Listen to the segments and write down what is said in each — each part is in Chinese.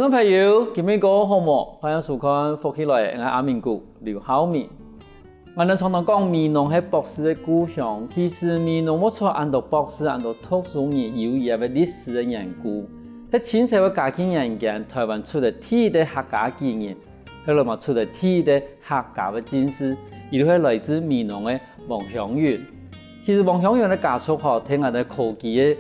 观众朋友，今日个好么？欢迎收看福起来的阿明谷刘浩明。我哋常常讲美浓系博士的故乡，其实美浓冇错，按照博士按照特殊研有一个历史的研究。在清朝的嘉庆年间，台湾出了第一个客家技人，后来嘛出了第一个客家的进士，伊就系来自美浓的王祥云。其实王祥云的家族听我哋科技的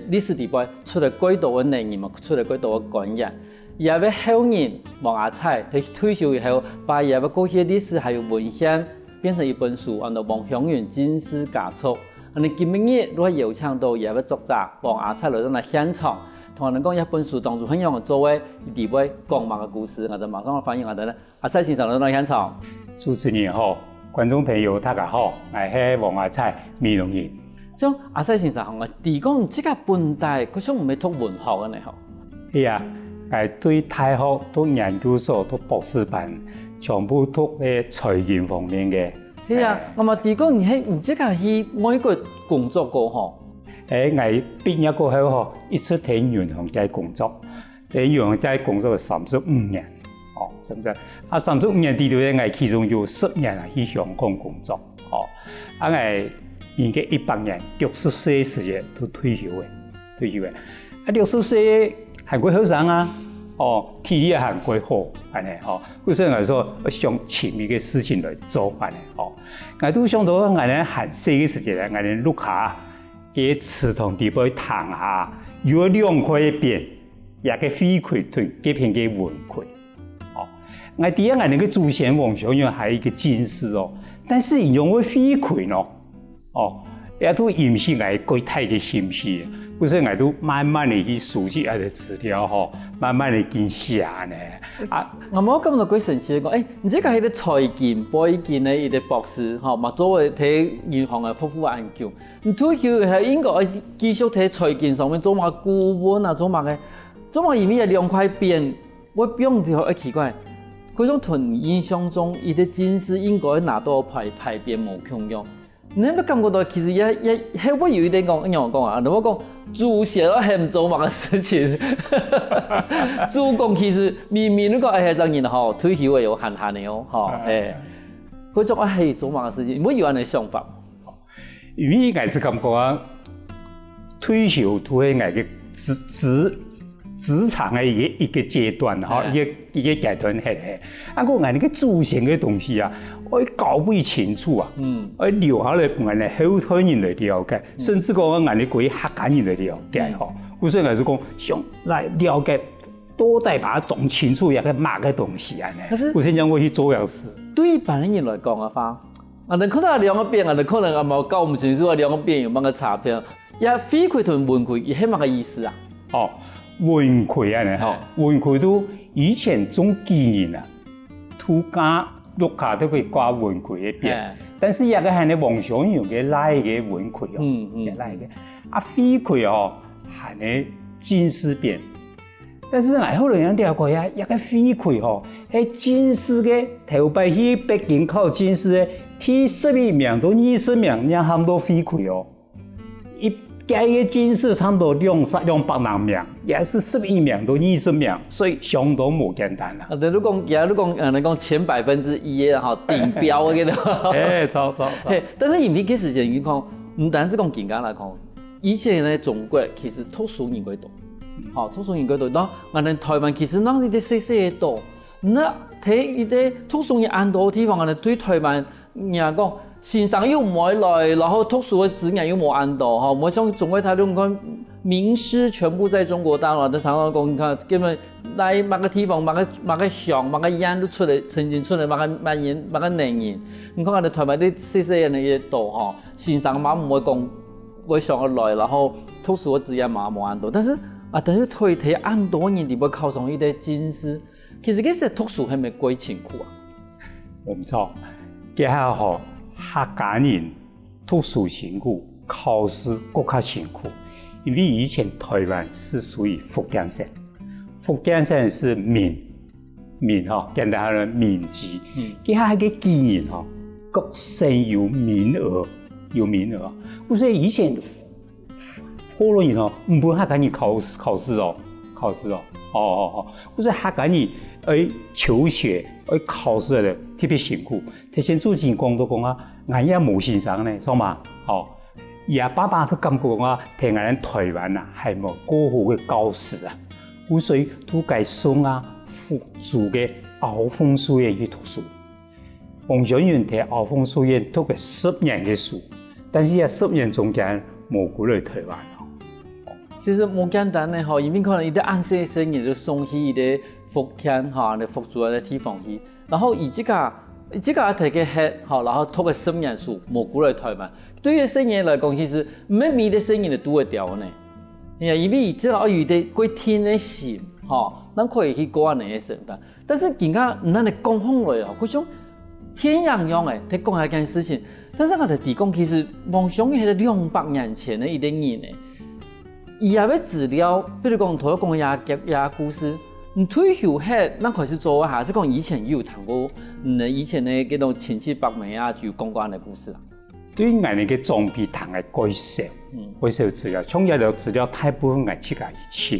历史地位出了几多的能人嘛，出了几多的官员。也为后人王阿彩，他退休以后，把也为过去历史还有文献变成一本书，按照王祥云进士家族。你今日如果邀请到也为作者王阿彩来到现场，同我哋讲一本书当中很样嘅作为地位讲嘛嘅故事，我哋马上欢迎我哋咧阿彩先生来到现场。主持人好，观众朋友大家好，我係王阿彩美濃人。像阿彩先生，我哋講即個本地，佢想唔係讀文學嘅呢？係啊。我對大學讀研究所讀博士班，全部讀嘅財經方面嘅。係啊，我嘛啲講你即個去美國工作過嗬？我畢業過後一直喺銀行界工作，喺銀行界工作35年，是不是？35年裏頭我其中有10年喺香港工作，我年紀18年60歲時嘅都退休嘅，60歲。韓國後生啊，體力也韓國好，安尼所以我說我想前面嘅事情來做，安尼我都想到我哋韓細嘅時間，我哋錄下嘅池塘地方躺下，有兩塊邊，也個飛葵同幾片嘅雲葵，我第一我哋嘅祖先王祥雲係一個進士但是用個飛葵也都引起我國泰嘅興趣。所以我都慢慢地去熟悉下啲資料慢慢地去寫呢。我冇咁多鬼神奇講，你這個係啲財經背景嘅一個博士，嘛作為睇銀行嘅豐富研究。你退休係應該繼續睇財經上面做乜顧問啊，做乜因為兩塊邊，我並唔係奇怪。嗰種同印象中，伊啲進士應該拿到牌匾冇共用。你有冇感覺到其實也會有一點講，讓我講啊，如果講主席都係唔做乜嘅事情，主公其實明明如果係讓人退休嘅有閒閒嘅嗰種係做乜嘅事情，唔會有人嘅想法。因為我是感覺啊，退休都係我嘅職場嘅一個階段一個階段係。不過我哋嘅主線嘅東西啊。我搞不清楚啊！我留下來俾我哋後代人來了解，甚至講我哋嗰啲客家人來了解所以我就講想來了解，多啲把它懂清楚一個乜嘅東西啊！我先將我去做樣事。對一般人來講嘅話，我哋可能兩個邊，我哋可能啊冇搞唔清楚兩個邊有乜嘅差別。也飛葵同文葵係乜嘅意思啊？文葵啊，文葵都以前種技人啊，土家。碌下都可以掛文葵嘅邊，但是也個係你王祥雲嘅拉嘅文葵拉嘅，飛葵係你進士邊，但是我後來人了解啊，一個飛葵係進士嘅頭擺去北京考進士嘅，第11名到20名，人喊到飛葵一屆嘅進士差唔多200多名，也是11名到20名，所以相當冇簡單啦。你講前1%嘅頂標嘅錯。但是以前嘅時間嚟講，唔單止講健康嚟講，以前咧中國其實讀書人幾多，讀書人幾多，嗱我哋台灣其實嗱啲細細嘅多，那睇一啲讀書人按多地方，我哋對台灣人講。欣賞又唔會來，然後讀書嘅資源又冇按到，我想中國大陸講名師全部在中國大陸，常常講，你看根本來某個地方、某個鄉、某個縣都出嚟，曾經出嚟某個人、某個能人，你看我哋台灣啲細細人嘅多，欣賞嘛唔會講會上得來，然後讀書嘅資源嘛冇按到，但是推睇按多人哋會考上一啲進士，其實嗰時讀書係咪幾辛苦啊？我唔錯，幾好。客家人讀書辛苦，考試更加辛苦，因為以前台灣是屬於福建省，福建省是閩簡單嚟閩籍，佢係個技人各省有名額，所以以前好多人唔俾客家人考試考试我说客家人求学考试的特别辛苦。提前主持人讲都讲啊，俺也冇欣赏呢，是嘛？也爸爸都感觉啊，听俺台湾啊，系冇过好嘅教师啊，所以都该送啊辅助嘅鳌峰书院去读书。王小元喺鳌峰书院读嘅10年嘅书，但是10年中间冇过来台湾其实冇简单的因为可能伊在暗示生意就送去伊的福建你福州的地方去，然后伊这个提个黑然后读个10年书冇过来台湾。对于生意来讲，其实唔係每个生意都拄得掉呢。因为伊只要有啲过天的心，咱可以去过安尼的生活。但是人家咱的讲法来嗰種天洋洋的在讲一件事情，但是我哋提供其實妄想係200年前的一個人呢，伊也要資料，比如講頭講嘅故事，你退休後，咱開始做一下，是講以前有談過，以前的嗰種親戚伯妹啊，就講過安尼故事啦。對於我哋嘅裝備堂嘅改善，資料，從一條資料大部分係自己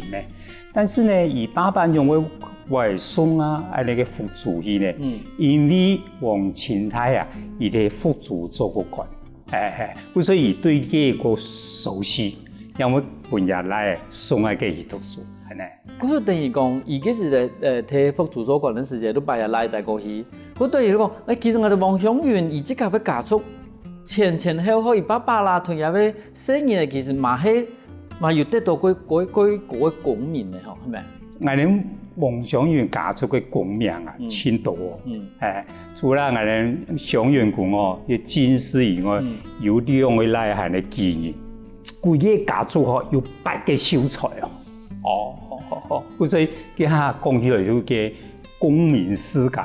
以前嘅，但是呢，以爸爸用嘅外送啊，那個輔助器呢，因為王清泰啊，伊哋輔助做過慣，所以對佢個熟悉，因為半日來送喺佢去讀書，係呢。嗰個等於講，伊嗰時睇輔助做慣嘅時間都半日來帶過去，嗰對於講，其實我哋王享元伊即個要加速。前後伊爸爸啦，同埋要生意其實嘛有得到嗰共鳴嘅係咪？我哋王享元家族嘅共鳴啊，真多除了我哋享元講要進士以外，有2位內涵嘅技藝，規個家族有8個秀才所以佢下講起來就嘅公民世界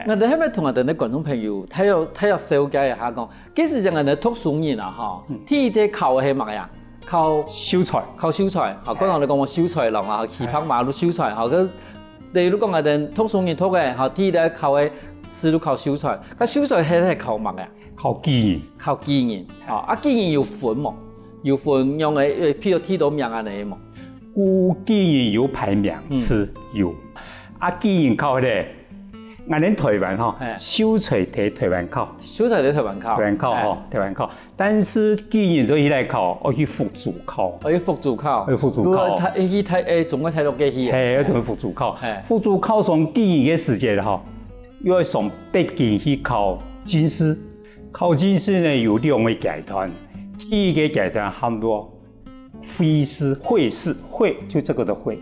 我哋係咪同我哋啲觀眾朋友睇下小解一下講，幾時就我哋讀書人啊第一啲考係乜呀？考秀才，嗰陣我哋講話秀才郎啊，旗袍馬路秀才佢例如講我哋讀書人讀嘅，第一啲考嘅是都考秀才，個秀才係考乜呀？考技藝，技藝有分冇？有分用嘅，譬如睇到名啊你冇？技藝有排名次有。技藝考咧，我哋台灣秀才喺台灣考，台灣考，但是技藝都嚟考，我去輔助考，去輔助考，去睇總歸睇落幾去，係同輔助考，輔助考上技藝嘅時間要上北京去考進士，考進士呢有2個階段，第一個階段差唔多會就這個的會，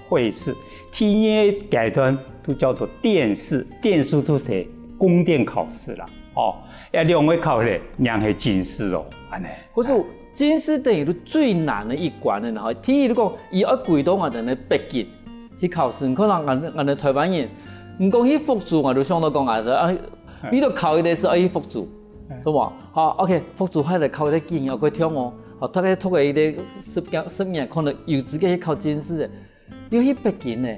會試。第二階段都叫做殿試，殿試都係宮殿考試啦。2位考咧，人係進士安尼。嗰種進士等於最難的一關咧，然第一你講，伊要跪到我哋嘅北京去考試，可能我哋台灣人唔講去輔助，我就想到講你都考一啲是要去輔助，是嘛？OK， 輔助係嚟考一啲技藝，佢聽大概讀個一啲10年，可能有資格去考進士嘅。要去北京呢，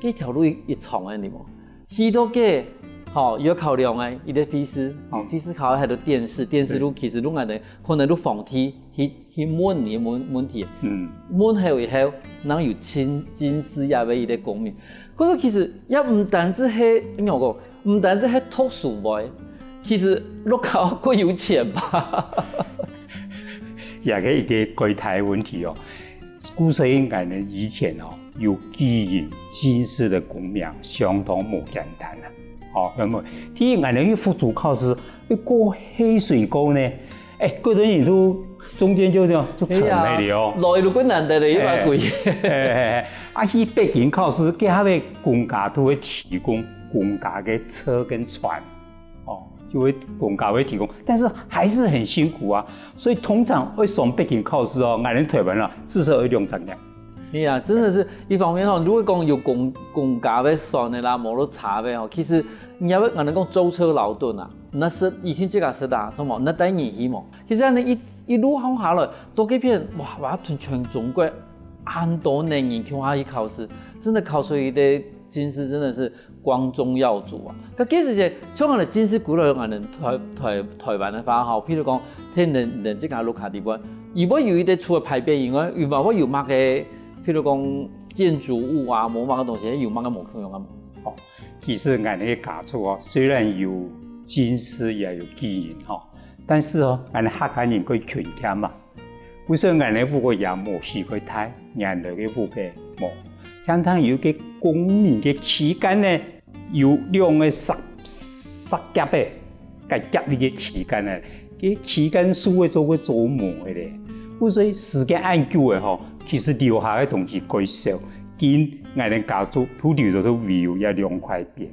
幾條路一長嘅，你冇？去到嘅，要考量嘅，伊啲費事，費事考喺度電視路其實路我哋可能都防題，去問你問題，問後以後，能有進士也為伊啲公民。嗰個其實也唔單止係點樣講，唔單止係讀書喎，其實落考佢有錢吧？也係一啲具體問題所以我哋以前有技藝進士的功名相當冇簡單咁啊！第一，我哋去輔助考試，過黑水溝呢，嗰啲人都中間就沉喺度來路困難的嚟，一百貴。去北京考試，佢下邊公家都會提供公家嘅車跟船，就會公家會提供，但是還是很辛苦啊。所以通常會上北京考試我哋台灣至少要2-3年。係啊，真的是一方面如果講有公家要算的啦，冇得查的其實你要我哋講舟車勞頓啊，那是以前這個時代，什麼那等年希望，其實你一路行下來，多幾片哇全中國很多年人去下去考試，真的考出一啲進士真的是光宗耀祖啊！咁幾時就像我哋進士鼓勵我哋台灣嘅話譬如講聽人即個路卡地方，如果有一啲除了排便以外，如果有乜嘅譬如讲建筑物啊，某个东西有乜个冇可用啊？哦，其实俺那个家族哦，虽然有金丝也有基因哈，但是哦，俺客家人可以群添嘛。为什么俺那户个也冇是可以睇，俺那个户个冇。相当于个公民嘅期间呢，有两个杀夹的，夹夹呢个期间呢，个期间数会做磨的咧。所以时间按久的吼，其实留下的东西改少，跟俺哋家族土地都味也两块变。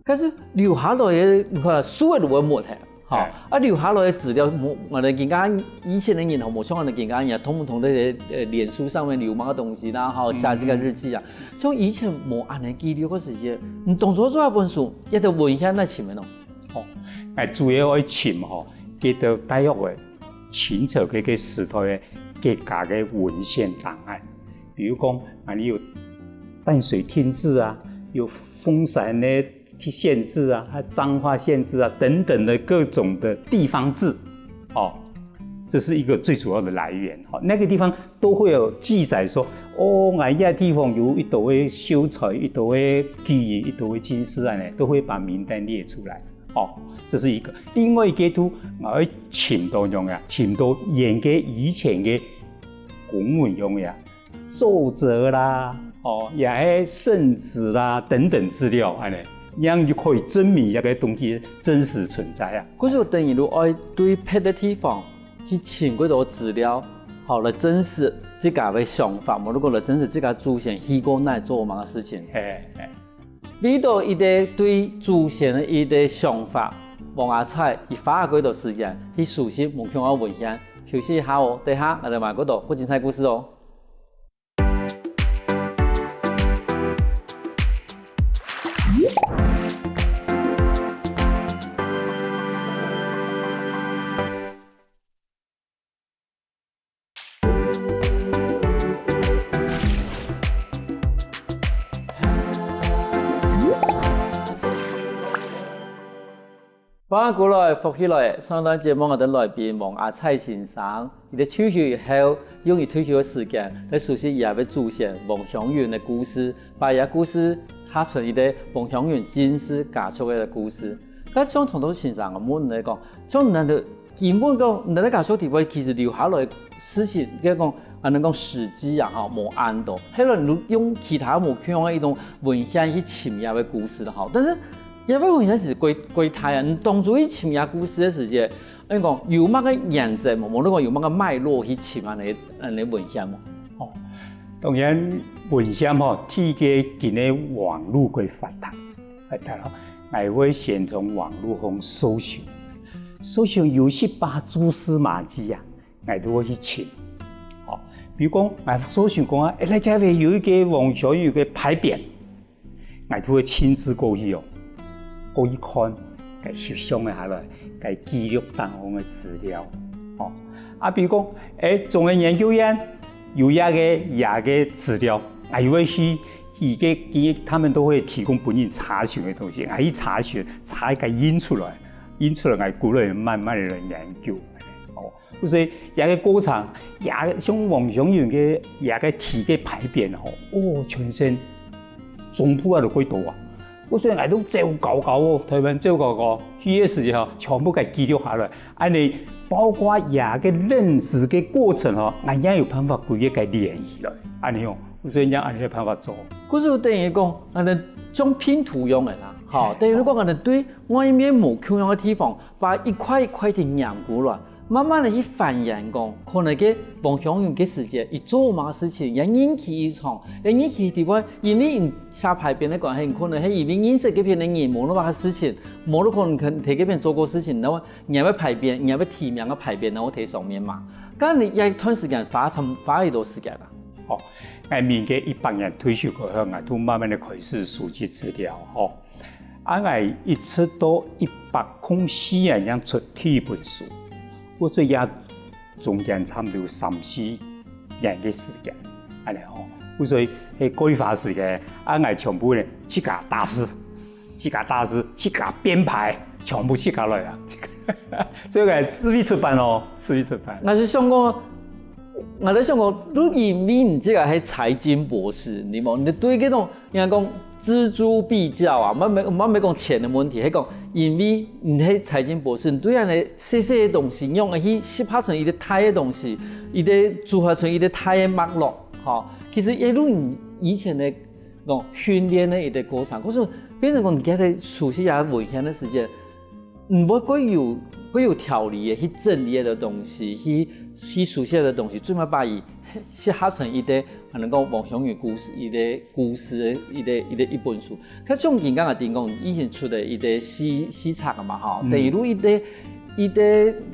可是留下来的，你看数会都会冇睇，哈，留下来的资料，我哋更加以前的人吼，冇像我哋更加也通不同的脸书上面留乜个东西啦，哈，写这个日记啊，像以前冇按的记录个时间，你当初做一本书，一直文献在前面咯。哦，俺主要爱寻吼，记得大约的清朝嗰个时代的各家嘅文献档案，比如讲，俺有淡水天字啊，有丰山的县志啊，还彰化县志啊等等的各种的地方志，哦，这是一个最主要的来源。哦，那个地方都会有记载说，哦，俺这地方有一朵的秀才，一朵的妓女，一朵的金丝案呢，都会把名单列出来。哦，这是一个。另外一个都我请到用呀，请到演给以前的公文用呀，奏折啦，哦，也系圣旨啦等等资料，安尼。这样就可以证明一个东西真实存在啊。可是等于如爱对别的地方去请嗰度资料，好来真实自家的想法，冇如果来真实自家祖先去过那做乜事情。呢度伊哋对祖先的伊哋想法，王阿彩伊花嗰度时间去熟悉目前嘅文献，休息一下哦，等下我哋埋嗰度好精彩故事哦。翻過來，復起來，上檔節目我哋來賓王阿彩先生，佢哋退休以後，用佢退休嘅時間嚟熟悉以下嘅祖先王祥源嘅故事，把呢個故事合成佢哋王祥源金絲家族嘅故事。咁像從頭先生嘅問嚟講，像人哋根本講，人哋家族地位其實留下來嘅事情，即係講，我哋講史記啊，嚇冇按到，後來用其他冇像嘅一種文獻去潛入嘅故事啦，嚇，但是。因為文獻是歸太啊，你當初去潛入故事嘅時間，你講有乜個原則冇？冇你講有乜個脈絡去潛你文獻冇？哦，當然文獻吼，天嘅今日網絡嘅發達咯，我會先從網絡上搜尋有些把蛛絲馬跡啊，我都會去尋。哦，比如講我搜尋講啊，嚟這邊有一個王祥源嘅牌匾，我都會親自過去哦。過去看，佢翕相下來，佢記錄當中嘅資料，哦，啊，比如講，中央研究院有個資料，又會去，他們都會提供本人查詢嘅東西，我去查詢，查一個印出來，我鼓勵慢慢嚟研究，哦，所以一個過程，像王祥源嘅一個提嘅牌匾，哦，全身總部啊都幾多啊！我雖然都照搞哦，台灣照搞，去嘅時候全部給記錄下來，安尼包括也個認知嘅過程哦，俺也有辦法規個給聯繫來，安尼用，所以按呢個辦法做。嗰時等於講，我哋將拼圖用嘅啦，好，等於如果我哋對外面冇溝用嘅地方，把一塊一塊嘅粘過來。慢慢地去反映講，可能嘅王祥源嘅時間，伊做乜事情，也引起一場，也引起地方，因為下牌邊嘅關係，可能係因為認識嗰邊嘅人冇那麼嘅事情，冇可能喺嗰邊做過事情，然後人要牌邊，人要提名嘅牌邊，然後睇上面嘛。咁你一段時間花幾多時間啊？哦，我面嘅100年退休過後，我都慢慢地開始收集資料，哦，我一直到104年樣出第一本書。我最也中間差唔多3-4年嘅時間，安尼吼，所以係規劃時間，我全部咧自家打字，自家編排，全部自家來啊！所以係自費出版哦，自費出版。我是想講，我在想讲，如因为你这个是财经博士，你冇，你对这种应该讲锱铢必较啊，冇讲钱的问题，是讲因为你是财经博士，你对安尼细细的东西，用去吸拍成一个大的东西，一个组合成一个大的脉络，哈，其实一路你以前的讲训练的一个过程，可是变成讲你今日熟悉下危险的时间，唔会佢有条理的去整理的东西，去书写的东西，最尾把伊写合成一个，可能讲王雄宇故事，一个故事的一本书。佢仲健刚嘅點講，以前出的一個詩冊啊嘛，吼，第二路一個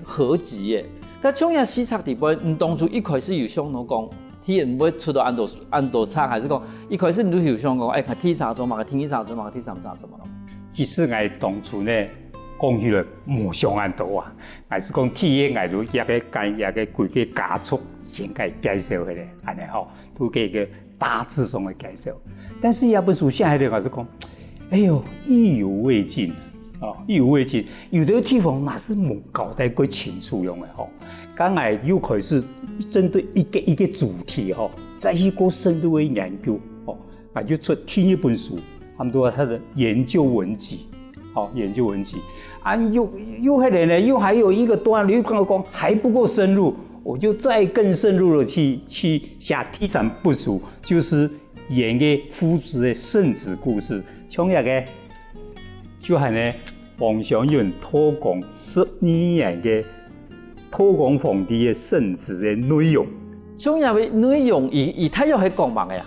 合集嘅。佢仲有詩冊底本，你當初一開始有想到講，佢唔會出到按多冊，還是講一開始你都有想講，看睇啥做嘛，聽伊啥做嘛，睇啥做嘛咯。其實我當初呢。講起來無上安多啊，還是講體驗，我都一個規個加速先介紹起來，安尼吼，都給個大致上的介紹。但是一本書寫起來，我就講，哎呦，意猶未盡啊，意猶未盡，有的地方那是冇交代過清楚用的吼。剛才又開始針對一個主題吼，再去過深度的研究吼，那就出第一本書，他們都話他的研究文集，好，研究文集。啊，又还有一个段落，又跟我讲还不够深入，我就再更深入的去写第三部书，就是演个夫子的圣旨故事，像那个就系呢王祥云托讲12年嘅托讲皇帝的圣旨的内容，像那个内容以太要去讲嘛嘅呀，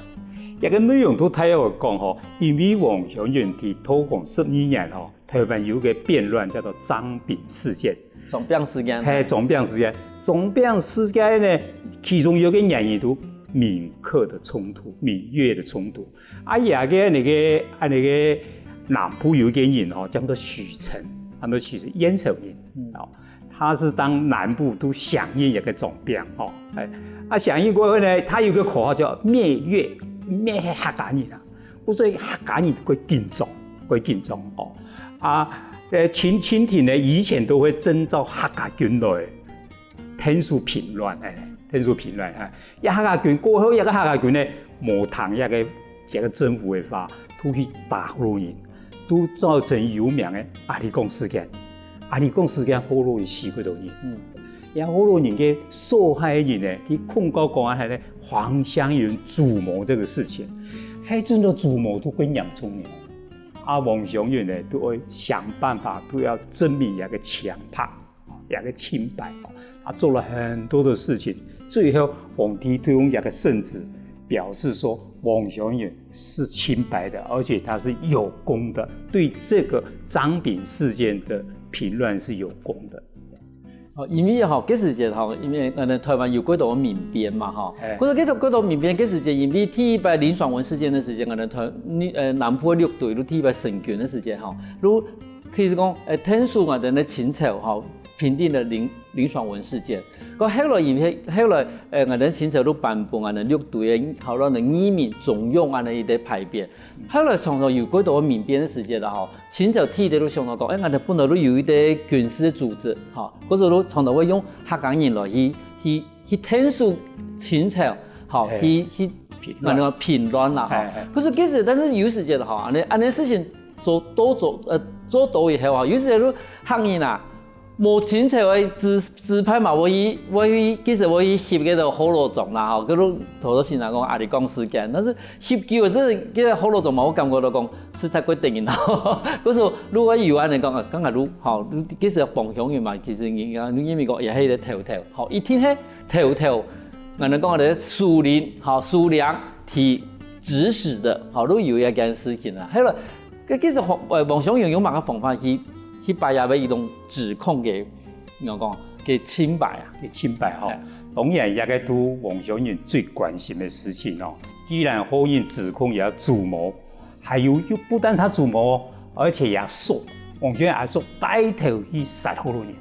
一个内容都太要讲吼，因为王祥云伫托讲12年吼。台灣有一個變亂叫做張炳事件。總兵事件。係總兵事件。總兵事件呢，其中有一個原因都閩客的衝突、閩粵的衝突。啊，也個那個南部有一個人哦，叫做許成，他們其實燕城人哦，他是當南部都響應一個總兵哦，啊響應過後呢，他有個口號叫滅粵，滅客家人啊，我說客家人歸建中哦。啊，清廷呢以前都會徵召客家軍來天數平亂，天數平亂啊！一客家軍過後，一個客家軍呢無同一個政府的話，都去打荷蘭人，都造成有名的阿里貢事件。阿里貢事件荷蘭人死幾多人？然後荷蘭人嘅受害人呢，去控告公安係呢黃湘雲主謀這個事情，係真的主謀都跟洋蔥嘅。啊，王祥雲呢都會想辦法，都要證明一個強迫，一個清白。他做了很多的事情，最後皇帝都用一個聖旨表示說，王祥雲是清白的，而且他是有功的，對這個張炳事件的評論是有功的。因為吼，嗰時節吼，因為台灣有幾多民變嘛吼，嗰度民變嗰時節，因為第一擺林爽文事件的時間，南部的陸隊都第一擺成軍的時間吼，如譬如講天數我哋嘅清朝吼平定了林爽文事件，個後來因為後來我哋清朝都頒布我哋陸隊嘅後來嘅義民總用我哋一啲排便，後來常常有幾多民變的時間啦吼，清朝天地都想到講，我哋本來都有一啲軍事組織吼，嗰時都常常會用客家人來去天數清朝，吼去我哋平亂啦吼，可是其實但是有時間啦吼，安尼事情做多以後啊，有時間都客人啊。無清朝的支派嘛，我去其實我去翕嗰個火爐種啦，吼，嗰度頭頭先講阿里貢事件，但是翕久真係嗰個火爐種嘛，我感覺到講是太過定然後，嗰時候如果有安尼講啊，剛才如吼，其實黃祥雲嘛，其實因為講也係個頭頭，吼，一天係頭頭，我哋講我哋樹林，吼樹梁提指使的，吼都有一件事情啦，係啦，其實黃祥雲用乜個方法去把一種指控給我講給清白啊，給清白吼。當然，一個都王祥雲最關心的事情哦。既然後人指控也要主謀，還有又不但他主謀，而且也說王祥雲還說帶頭去殺荷蘭人，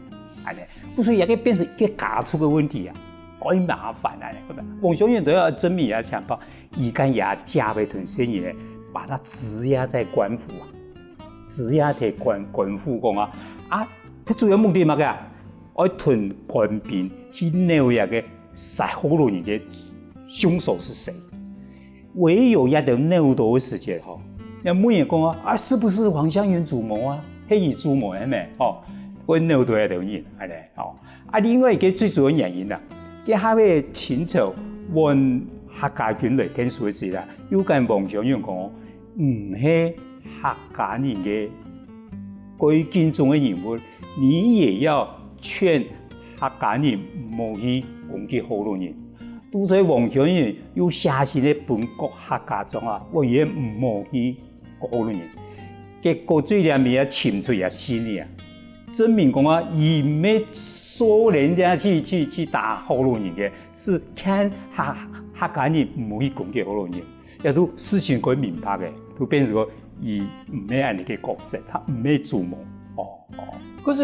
係咪？不所以一個變成一個家族的問題啊，怪麻煩啊！王祥雲都要證明也強迫，而家也加倍屯生意，把他質押在官府啊。質押喺官府講啊，佢主要目的乜嘅？愛屯官兵去撈一個杀好多人的凶手是谁？唯有一条脑袋的时间哈，那每人讲啊，是不是黄香云主谋啊？黑羽主谋係咪？哦，我脑袋一条人，係咪？哦，另外一個最主要原因啦，佢下尾清朝揾客家軍嚟聽書時啦，有間黃香雲講，唔係客家人嘅最敬重嘅人物，你也要勸客家人唔好去攻擊好多人。都在黃香雲要寫信喺本國客家中啊，我也唔好去攻好多人。結果最後面啊，潛出啊信啊，證明講啊，而唔係說人家去打好多人嘅，是看客家人唔好去攻擊好多人，亦都事情佢明白嘅，都變成個而唔係人哋嘅角色，他唔係主謀。可是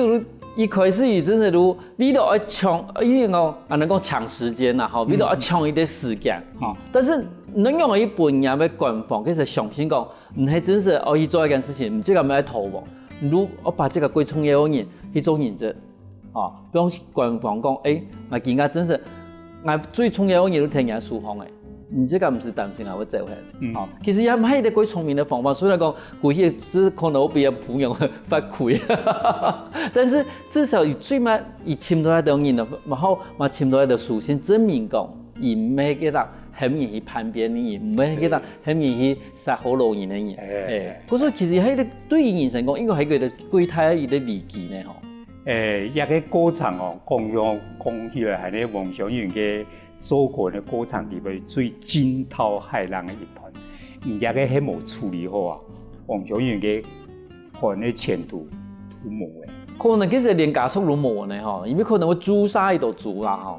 一開始伊真係如你都要搶，因為我能夠搶時間啦，吼，你都要搶一啲時間，吼。但是能用一本嘢嘅官方，其實相信講，唔係真係哦，伊做一件事情，唔知咁樣投喎。如我把這個歸從業人去做認證，啊，比如官方講，我見家真係我最從業人都聽人訴訟嘅。你這個唔是擔心啊，我走係，好，其實也唔係一個聰明的方法，雖然講古嘢只可能我比較普通發虧，但是至少以最慢以簽到一條人，然後嘛簽到一條書信證明講，而唔係幾多很容易叛變的人，唔係幾多很容易殺好多人的人，嗰所以其實係個對於人生講，應該係佢哋歸太一個利己呢，嗬。一個過程哦，講起來係咧黃香雲嘅。做過嘅過程裏邊最驚濤駭浪嘅一段，而家嘅係冇處理好啊，黃香雲嘅可能嘅前途都冇嘅。可能其實連家屬都冇呢，嗬，因為可能會誅殺一道族啦，嗬。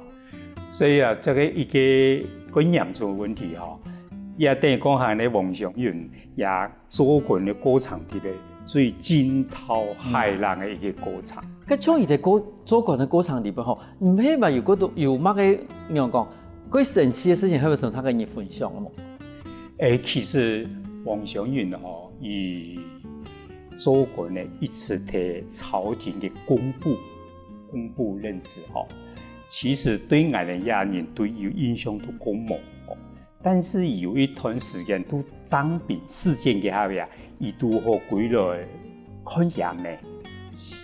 所以啊，這個一個很嚴重嘅問題嗬，也等於講係咧黃香雲也做過嘅過程裏邊最驚濤駭浪嘅一個過程。佢將伊哋做過嘅過程裏邊嗬，唔係話如果都有乜嘅樣講，佢神奇嘅事情係咪同他跟你分享啊？其實黃香雲嗬，伊做過呢一次替朝廷嘅公布任職嗬，其實對我哋亞人對有印象都好冇，但是有一段時間都當兵事件嘅下邊，伊都好歸來看下面。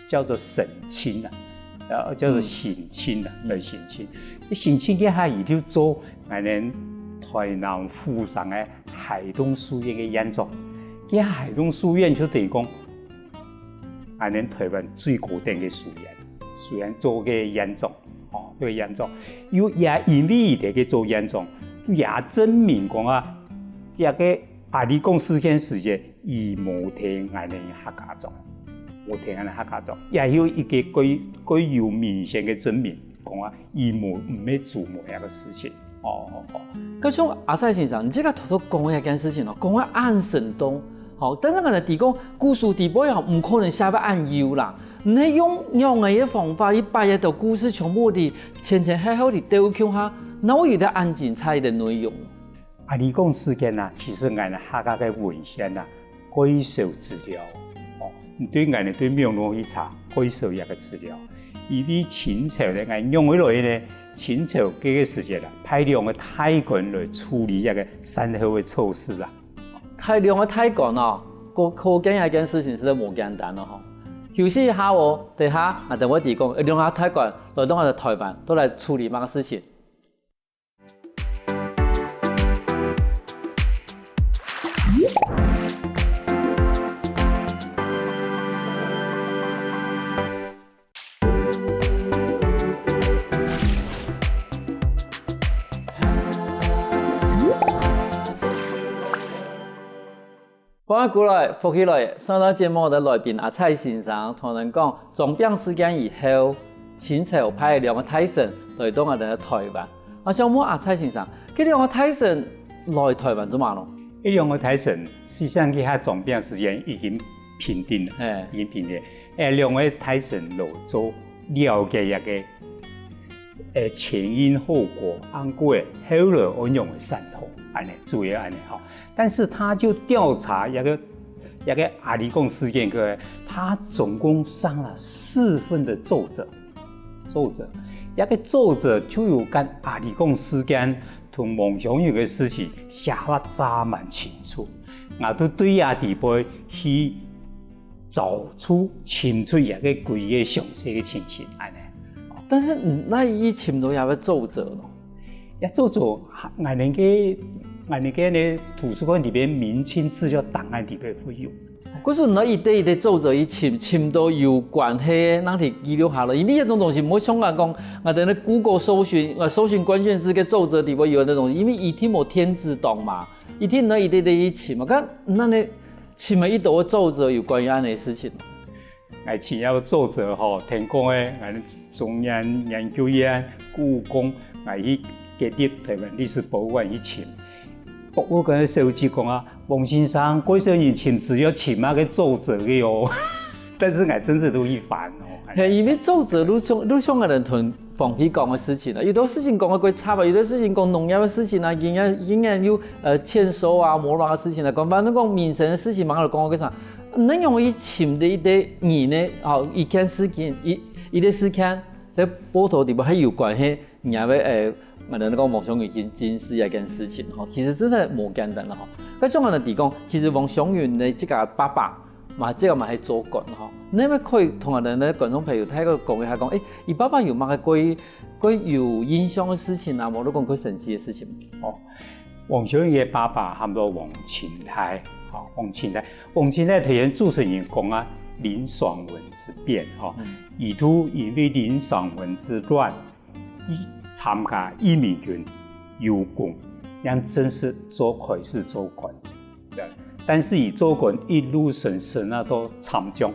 叫做省親啊，叫做省親啊，來省親。省親嘅下，伊就做我哋台南府上嘅海東書院嘅演奏。嘅海東書院就等於講，我哋台灣最高等嘅書院做嘅演奏，哦，做演奏。又也因為伊哋嘅做演奏，也證明講啊，一個阿里公事件時間，伊冇聽我哋客家狀。我聽下客家話，也有一個最有明顯嘅證明，講啊，伊唔係做某一個事情。咁像阿蔡先生，你即刻頭先講一件事情咯，講啊按神東，好，但是我哋講故事地步又唔可能寫得按腰啦，你係用嘅方法，去把一條故事全部地前後後地雕刻下，那我有得按精彩的內容。阿里講事件啊，其實我哋客家嘅文獻啊，可以收資料。對我哋對廟路去查，可以收一個資料。而啲清朝咧，我用起來咧，清朝嗰個時間啦，派兩個太官來處理一個善後嘅措施啦。派兩個太官啊，可見一件事情是冇簡單咯，嗬。休息一下喎，等下我哋會提供兩個太官來到我哋台灣，都來處理乜個事情。翻過來，復起來，上到節目嘅來賓阿蔡先生同人講，裝病事件以後，清朝派兩個太神來到我哋嘅台灣。我想問阿蔡先生，佢兩個太神來台灣做乜咯？呢兩個太神，實際上佢喺裝病事件已經評定啦，已經評定。兩位太神來做了解一個前因後果，按過後來安用嘅善後，安尼主要安尼吼。但是他就調查一個阿里貢事件，他總共上了4份的奏折，一个作者就有跟阿里讲时间同王小勇嘅事情写法真蛮清楚，我都对呀地步去找出清楚一个规个详细嘅情形安尼。但是那伊寻到也要作者咯，也作者俺那个呢图书馆里边明清资料档案里边会有。可是那伊对作者伊寻到有关系，咱是记录下来。因为迄种东西唔好想讲，我在那 Google 搜寻关键字嘅作者里边有那东西，因为伊听无天字懂嘛，伊听那伊对寻嘛，咁那呢寻嘛伊度作者有关于安尼事情。我请要作者吼，听讲诶，俺中央研究院、故宫，我去给啲台湾历史博物馆去请。我跟收集讲啊，王先生过些年请资料请那个作者嘅哦，但是我真是都一烦哦。系因为作者都想个人同放屁讲嘅事情啦，有啲事情讲得过差吧，有啲事情讲农业嘅事情啊，仍然有欠收啊、摩拉嘅事情来讲，反正讲民生嘅事情，马上讲个啥？恁用伊寻的一啲人呢？哦，一件事情，一啲事情在报道里边还有关系，人家我哋讲王小云金丝一件事情吼，其实真的冇简单啦吼。咁种人哋讲，其实王小云的这个爸爸嘛，这个嘛系做官吼。你咪可以同人哋观众朋友睇个讲一下讲，伊爸爸有乜嘅有印象嘅事情啊？冇都讲佢神奇嘅事情。哦，王小云嘅爸爸喊做王钦泰，好，王钦泰提前主持人讲啊，林爽文之变，吼，以都因为林爽文之乱，参加义民军有功，让真是做魁是做官，对。但是以做官一路神那都参将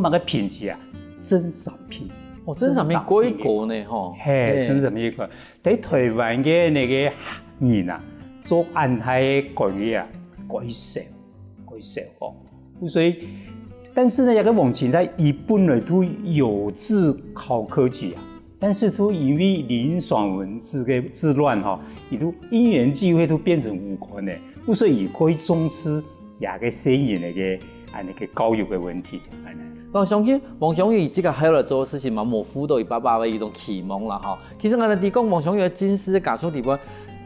那个品质啊，真上品。哦，真上面贵国呢，吼。嘿，真上面个，在台湾嘅那个人啊，做安泰嘅官嘢啊，改少哦。所以，但是呢，一个王钦泰伊本来都有志考科技啊。但是都因为林爽文之乱哈，伊都因缘际会都变成武官的，所以可以重视也个适应那个教育的问题。我相信王小云这个还来做的事情嘛，模糊到伊爸爸的一种启蒙啦哈。其实我哋讲王小云的金丝的家属里边，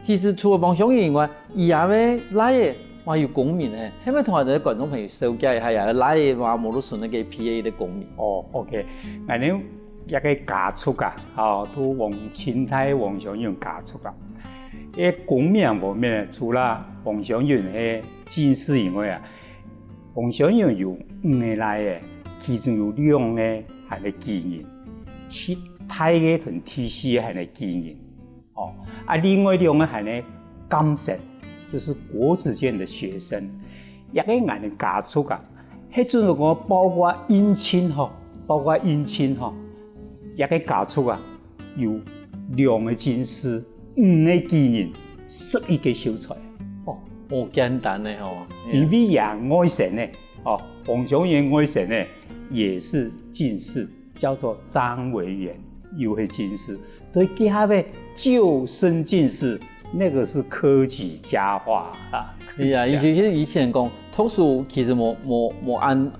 其实除了王小云以外，伊也要来的还有公民诶，係咪同我哋觀眾朋友紹介一下呀？來嘅話冇得順那個 PA 的公民。哦 ，OK， 我哋一個家族啊，都王钦泰、王小云家族啊。公民方面，除了王小云嘅進士以外啊，王小云有5個來嘅，其中有2個係嚟紀念，其他嘅同 TC 係嚟紀念。哦，另外2個係嚟監生，就是國子監的學生。一個我哋家族啊，迄陣我包括姻親嗬。一個家族啊，有2個進士、5個紀人、11個秀才。哦，好簡單嘅哦。因為也外甥呢，哦，王小云外甥呢也是進士，叫做張維元，又係進士。對其他嘅舊生進士，那個是科舉佳話啊。係啊，以前講讀書其實冇按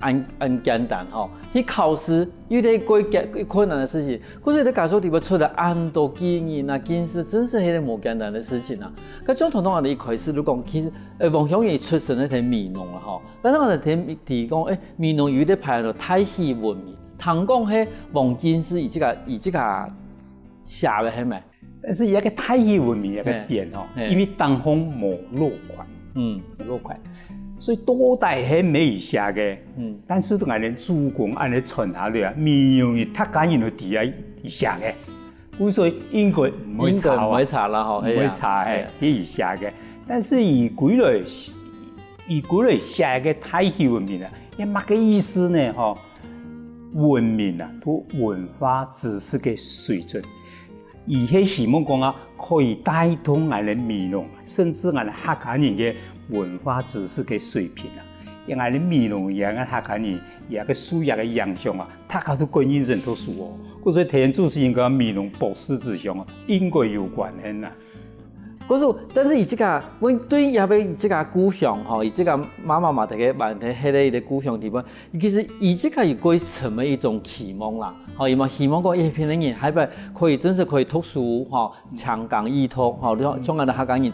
簡單吼，去考試有啲困難的事情，可是你家屬裡邊出來按多經驗啊、見識，真是係冇簡單的事情啊。咁種同我哋一開始都講，其實王小云出身咧係閩農啦吼，但是我哋提講，閩農有啲排到太戲文明，通講係王進士以這個寫嘅係咪？但是一個太戲文明一個點吼，因為當風冇落款。落款，所以多代係未寫嘅，但是都係連主公按嚟傳下嚟啊，民用嘅他揀人嚟底下寫嘅，所以應該唔會查啊，唔會查啦，唔會查係而寫嘅。但是而古來寫嘅太戲文明啊，有乜嘅意思呢？嗬，文明啊，都文化知識嘅水準。而係希望講啊，可以帶動我哋民農，甚至我哋客家人嘅文化知識嘅水平啊，因為我哋民農嘢嘅客家人也個素養嘅影響啊，大家都關於人讀書哦，所以提前主持人講民農博士之上啊，應該有關係啊。可是，但是伊即个，阮对也要伊即个故乡吼，伊即个妈妈嘛，大家问题迄个伊的故乡地方，其实伊即个有过成为一种启蒙啦，吼，伊嘛希望讲一片的人，还不可以真是可以读书吼，强港依托吼，像俺的客家人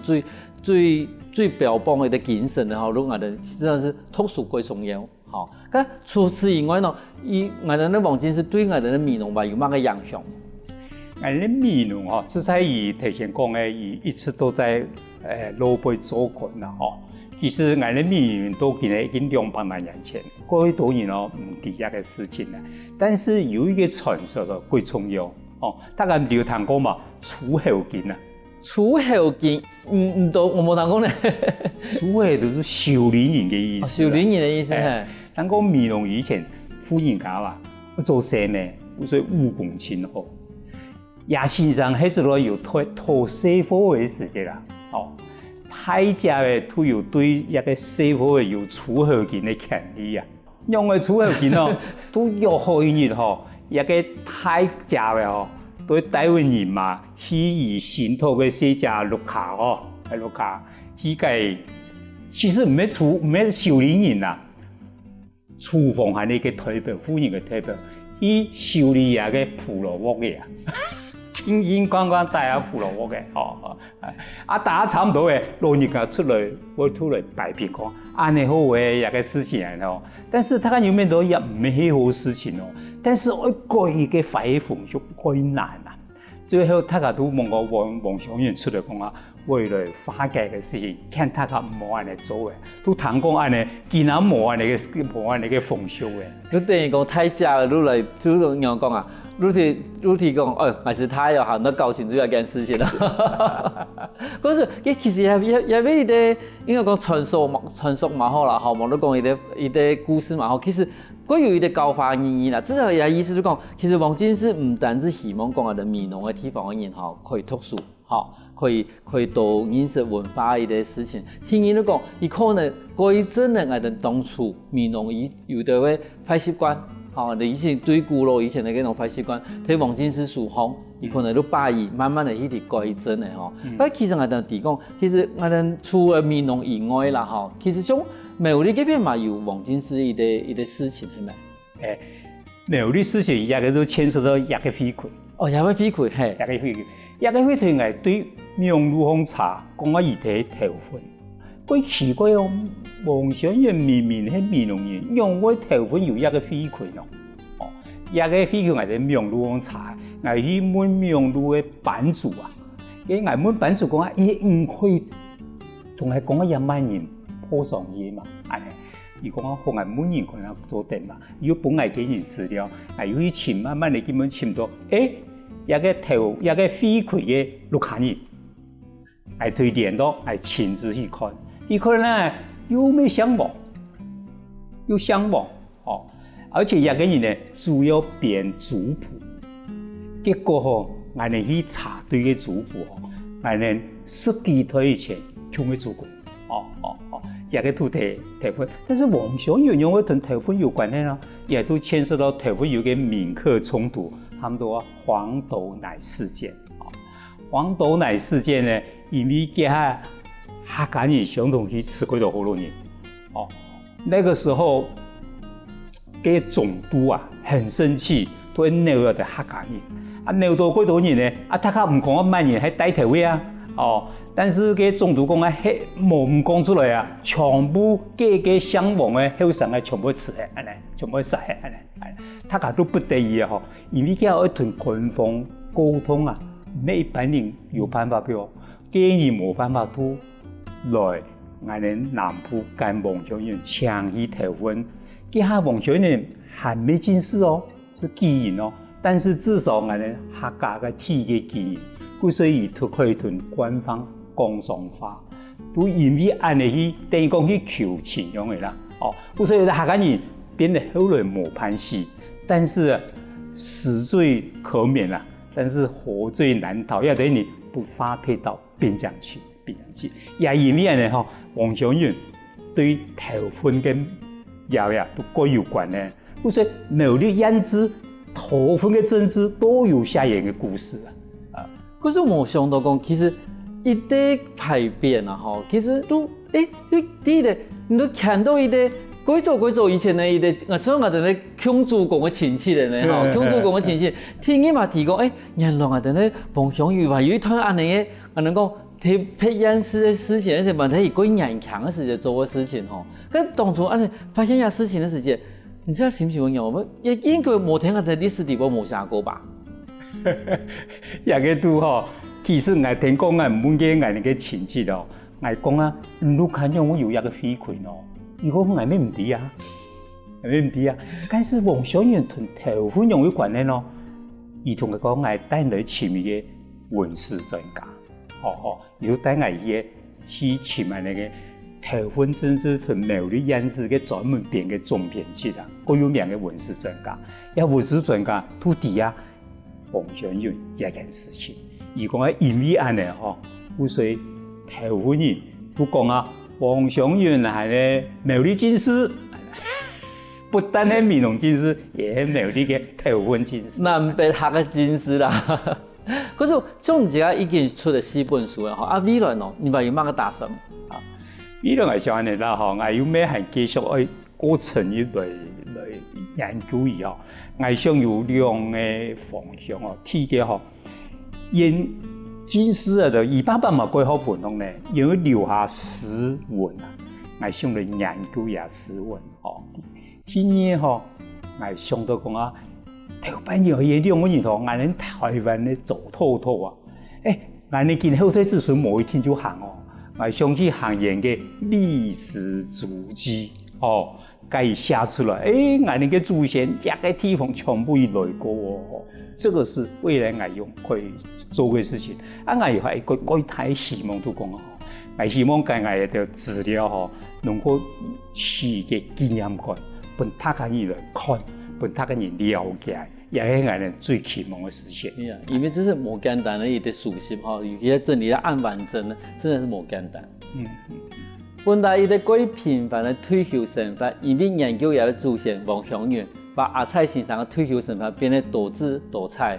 最标榜的精神的吼，俺的实际上是读书最重要，吼。咁除此以外呢，俺的王金是对俺的米农吧有乜个影响？俺的米农哈，之前伊提前讲诶，伊一直都在罗贝做群啦吼。其实俺的米农都已经200万年前，过去多年哦，唔抵押嘅事情啦。但是有一个传说的最重要哦，大家有听过嘛？楚后金啊，楚后金，唔到我冇听过呢。楚后就是修理人嘅意思。修理人的意思係。咱讲米农以前富人家嘛，做生呢，所以武功深厚。也先生迄时候有讨师傅的时节啦，哦，太家的都有对一个师傅的有楚后金的权利啊，用的楚后金哦，都有好一日吼，一个太家的哦，对台湾人嘛，去以信托的写家绿卡哦，绿卡，去个其实唔係修理人啦，厨房係你嘅代表，夫人嘅代表，伊修理也個普羅沃嘅啊。輕輕關關帶下普羅沃嘅，大家差唔多嘅，老人家出來擺平講，安尼好嘅一個事情哦。但是他有面都也唔係好事情哦。但是我改嘅發風就改難啦。最後他家都問我王小遠出來講啊，為了化解嘅事情，看他家冇安尼做嘅，都談講安尼，既然冇安尼嘅風俗嘅。你等於講太假嘅，你來就咁樣講啊？你提講，還是他要行得搞清楚一件事情啦。嗰時，其實也俾伊啲應該講傳說嘛好啦，好冇得講伊啲故事嘛好。其實佢有伊啲教化意義啦，至少也意思就講，其實王金是唔單止希望講我哋米農嘅地方嘅人吼可以讀書，吼可以多認識文化伊啲事情。聽伊都講，伊可能佢真係我哋當初米農伊有啲嘅壞習慣。好，你以前對古老以前的嗰種壞習慣，睇王金師書風，伊可能都把伊慢慢的去改正的吼。但其實我哋提講，其實我哋除了米農以外啦，吼，其實像苗栗嗰邊嘛有王金師伊啲事情係咪？苗栗事情也個都牽涉到一個飛潰。哦，也個飛潰，係。一個飛潰，一個飛潰係對苗栗風茶講啊，伊啲頭份。佢奇怪哦，王小遠明明係米農人，用我頭份有一個飛潰咯。哦，一個飛潰係啲苗栗風茶，係去問苗栗嘅版主啊。佢係問版主講啊，伊唔可以同係講1萬人鋪上嘢嘛，係咪？伊講啊，可能每人可能做定嘛，要本嚟幾人資料，係要去尋慢慢地基本尋到，一個飛潰嘅綠卡人，係推薦到，係親自去看。伊可能呢又沒相忘，哦，而且一個人呢主要編族譜，結果吼，我哋去查對個族譜吼，我哋10幾歲以前就沒做過，一個都提分，但是王小遠因為同提分有關係啦，也都牽涉到提分有個閩客衝突，他們都話黃斗奶事件，黃斗奶事件呢，因為佢客家人相同去吃幾多好多年，那個時候，嘅總督啊很生氣，都鬧咗啲客家人，鬧到幾多年呢？大家唔講1萬人喺帶頭位啊，但是嘅總督講啊，冇唔講出來啊，全部嘅傷亡嘅後生嘅全部吃嘅，全部殺嘅，大家都不得已啊，因為佢有一團官方溝通啊，咩一般人有辦法嘅，嘅人冇辦法都。來，我哋南部跟王小遠搶去頭份，佢下王小遠還沒進士哦，是舉人哦，但是至少我哋客家嘅體嘅舉人，所以都可以同官方講上話，都因為安尼去等於講去求情咁嘅啦，所以客家人變得後來冇判死，但是死罪可免啦，但是活罪難逃，要等你不發配到邊疆去。也因為呢，吼，王小遠對頭份跟也都各有關呢。所以苗栗胭脂頭份嘅政治都有下演嘅故事啊。可是我想到講，其實一啲排便啊，吼，其实都第一个，你都看到一个贵州以前的一个，像我哋咧孔子讲嘅亲戚咧，吼，孔子讲嘅亲戚，天意嘛提讲，原來我哋咧王祥宇話有一團安尼嘅，我能講培養師嘅事情，而且嘛，他以過硬強嘅時間做嘅事情，吼，跟當初安尼發現下事情嘅時間，你知道是唔是我們應該冇聽我哋歷史地方冇寫過吧？也個都吼，其實我聽講啊，唔嘅我那個親戚咯，我講啊，你看見我有一個飛拳哦。如果我咩唔知啊，咩唔知啊？但是王小元同頭款用有關係咯。伊同佢講，我帶嚟前面嘅文史專家，要帶我去前面那個頭款政治同苗栗縣市嘅專門編嘅總編輯啊，好有名嘅文史專家。有文史專家都知啊，王小元一件事情。伊講啊，因為安尼吼，有誰頭款人都講啊。王祥元係咧苗栗進士，不但係美濃進士，也係苗栗嘅頭份進士。南北客嘅進士啦。可是像你家已經出咗4本書啦，吼，未來喏，你話有乜個打算？未來係想安尼啦，吼，我有咩係繼續愛過程一來研究伊吼，我想有2個方向哦，第一個吼，進士啊，就200嘛幾好盤通咧，要留下史文啊，我想嚟研究下史文吼。第二吼，我想到講啊，頭班有嘢2個人吼，我哋台灣咧走透透啊，我哋見後代子孫某一天就行哦，我想去行研嘅歷史足跡哦，該寫出來，我哋嘅祖先這個地方全部來過哦。這個是未來我用可以做嘅事情，我係一個幾大希望都講啊，我希望我嘅資料吼能夠持嘅經驗感，俾大家人來看，俾大家人了解，也係我哋最期望嘅事情。係啊，因為這是冇簡單嘅一啲屬性吼，有些真理按完整咧，真的是冇簡單。本來一個幾平凡嘅退休生活，因為研究也祖先王祥元。把阿蔡先生嘅退休生活變得多姿多彩。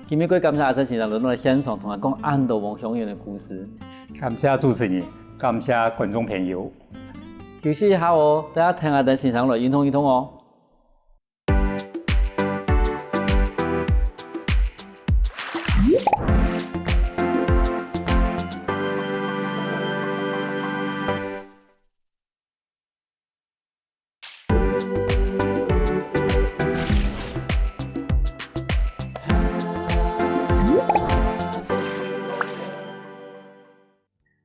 今日我感謝阿蔡先生嚟現場同我講安道王祥元嘅故事。感謝主持人，感謝觀眾朋友。休息一下哦，大家聽下等先生來運動一通哦。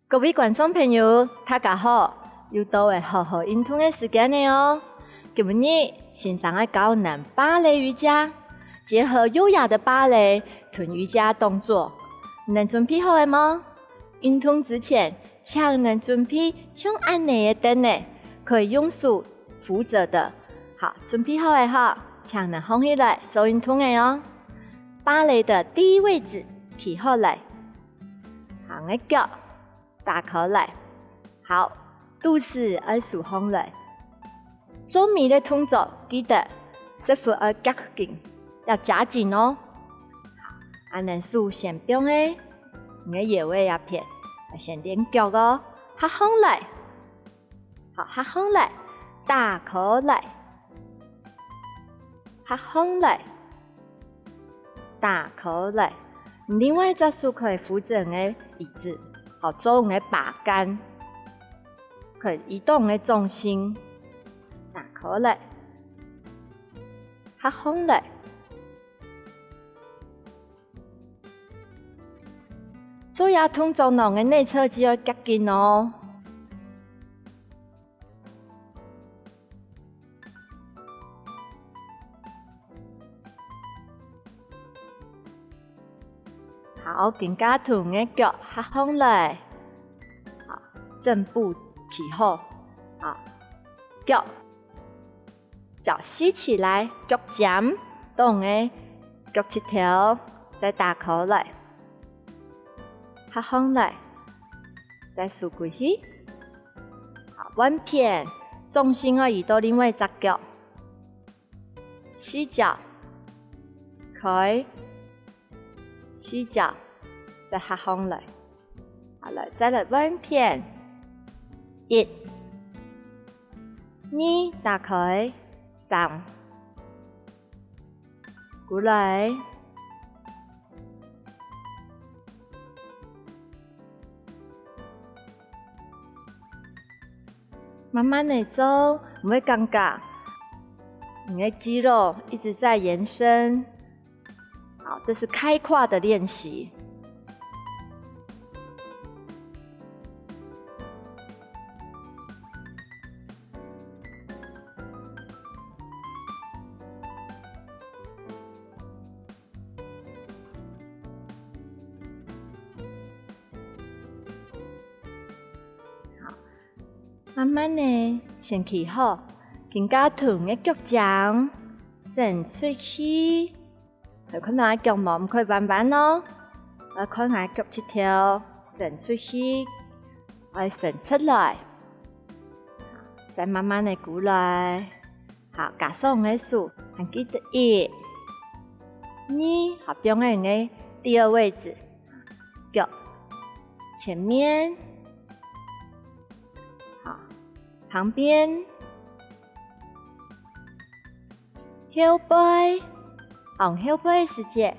各位觀眾朋友，大家好！又到係好好運動嘅時間了哦。今日先生嘅教人芭蕾瑜伽，結合優雅的芭蕾同瑜伽動作，能準備好了嗎？運動之前，請能準備像安尼嘅凳呢，可以用手扶着的。好，準備好了哈，請能放起來做運動嘅哦。芭蕾的第一位置，企好來，行嘅腳。打口來，好，肚子要豎空來。做面的動作記得師傅要夾緊，要夾緊哦。好，安能豎先邊誒，你嘅腰圍也偏，要先練腳哦。合空來，好，合空來，打口來，合空來，打口來。另外一隻手可以扶着你嘅椅子。好，做我嘅把杆，可以移動嘅重心，打口來，合空來，做下動作呢嘅內側肌要夾緊哦。好，更加同嘅腳合空來，好，正步企好，好，腳吸起來，腳尖動嘅腳趾頭，再打口來，合空來，再豎過去，好，彎偏，重心要移到另外一隻腳，四腳開。四腳再合空來，好了，再来弯片。1、2，打开。3，过来。慢慢的走，不会尴尬。你的肌肉一直在延伸。好，这是开胯的练习。慢慢的先起好，更加长的脚掌伸出去，可能腳毛唔可以彎彎咯，可能腳趾頭伸出去，伸出來，再慢慢的過來。好，加上的數，還記得1、2，好，中間的第二位置，腳前面。旁邊，後背，後背時節，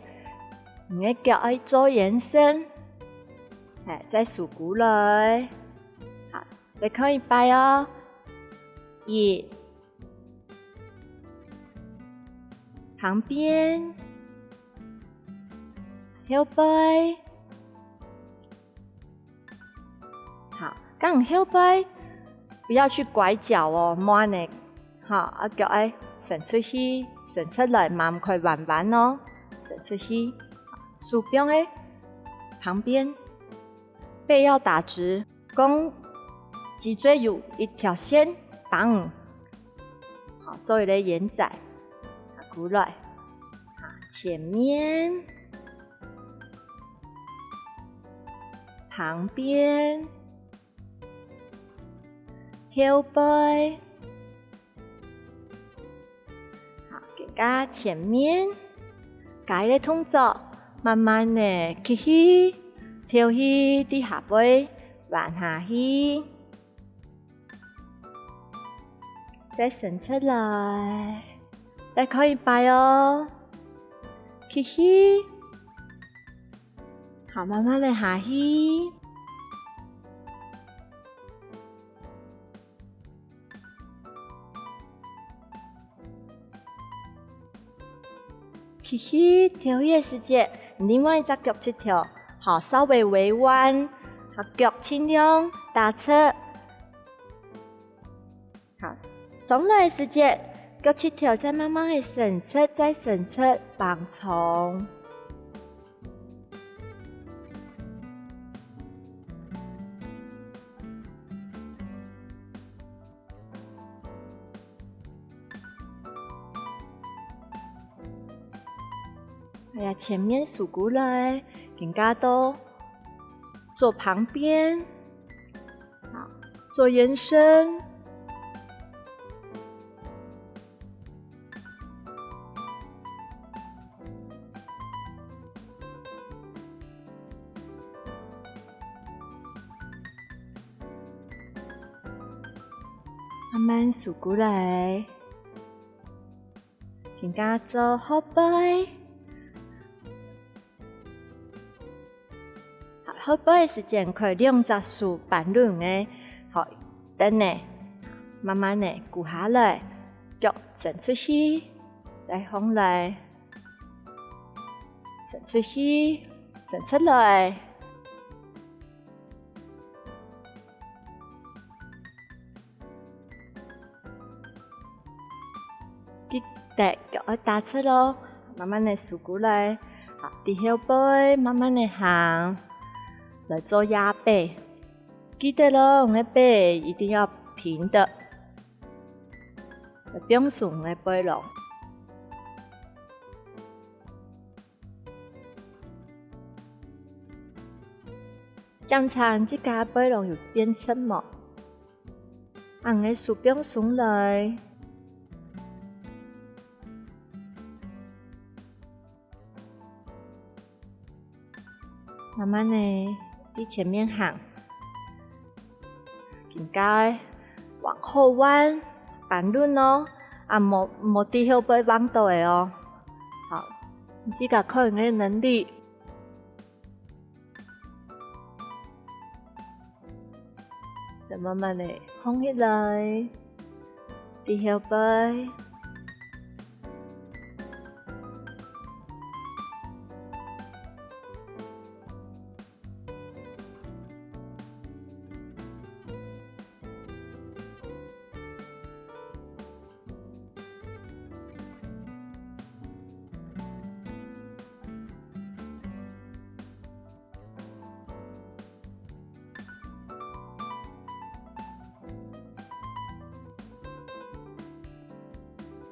你的腳要做延伸，再數過來，好，再看一擺哦，1，旁邊，後背，好，剛後背。不要去拐角哦，慢的，好，腳要伸出去，伸出來，唔可以彎彎哦，伸出去，手柄的旁邊，背要打直，脊椎有一條線綁，好，做一個延展，過來，前面，旁邊。後背，好，更加前面，改個動作，慢慢的起去，跳去，低下背，彎下去，再伸出來，再可以擺哦，起去，好，慢慢的下去。起去，跳起的時節，另外一隻腳去跳，好，稍微微彎，好，腳盡量打側，好，上來的時節，腳去跳，再慢慢的伸出，再伸出，放鬆。哎呀，前面數過來，更加多做旁邊，好，做延伸，慢慢數過來，更加做後背。後背的時間可以兩隻手綁攏的，好，等呢，慢慢的鼓下來，腳伸出去，再放來，伸出去，伸出來，記得腳要打出咯，慢慢的數過來，好，低後背，慢慢的行。來做壓背，記得咯，我們的背一定要平的，不用聳我們的背咯。經常這個背咯有變側嘛，我們手不用聳來。慢慢的伫前面行，更加往后弯，板轮哦，莫伫后背弯倒的哦。好，你自家靠你的能力。再慢慢的放起来，伫后背。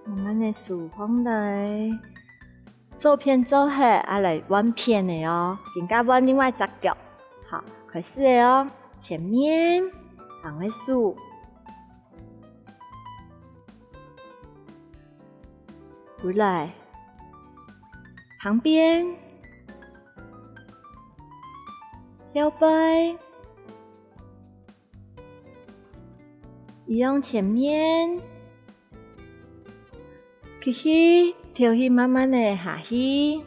慢慢的数放来，左片做好，来弯片的哦，更加弯另外一只脚。好，开始了哦，前面往外数，回来，旁边，腰背，一样前面。起去，跳去，慢慢的下去。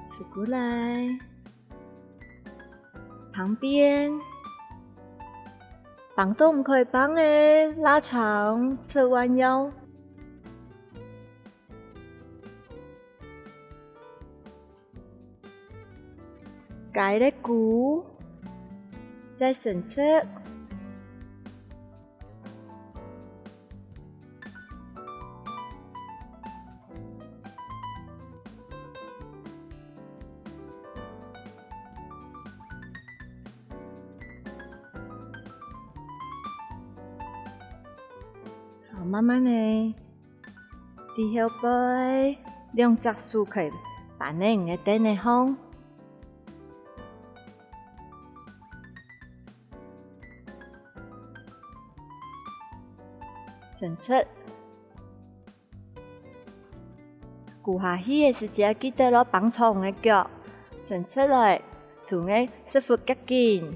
数过来，旁边，绑都唔可以绑诶，拉长，侧弯腰，改咧鼓，再伸侧。好，慢慢的，伫后背，两只手可以板在你的顶的方，伸出，鼓下去的时节，记得咯绑错你的脚，伸出来，同个舒服较紧。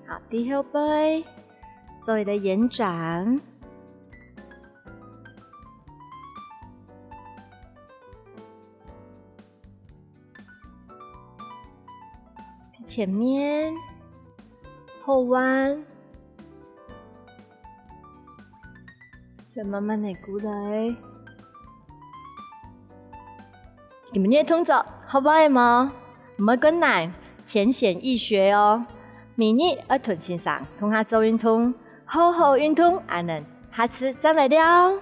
好，伫后背做一个延展，前面后弯，再慢慢的过来。你们的动作好不好吗？唔好困难，浅显易学哦。明日要屯先生同下做运动，好好运动，俺们下次再来聊。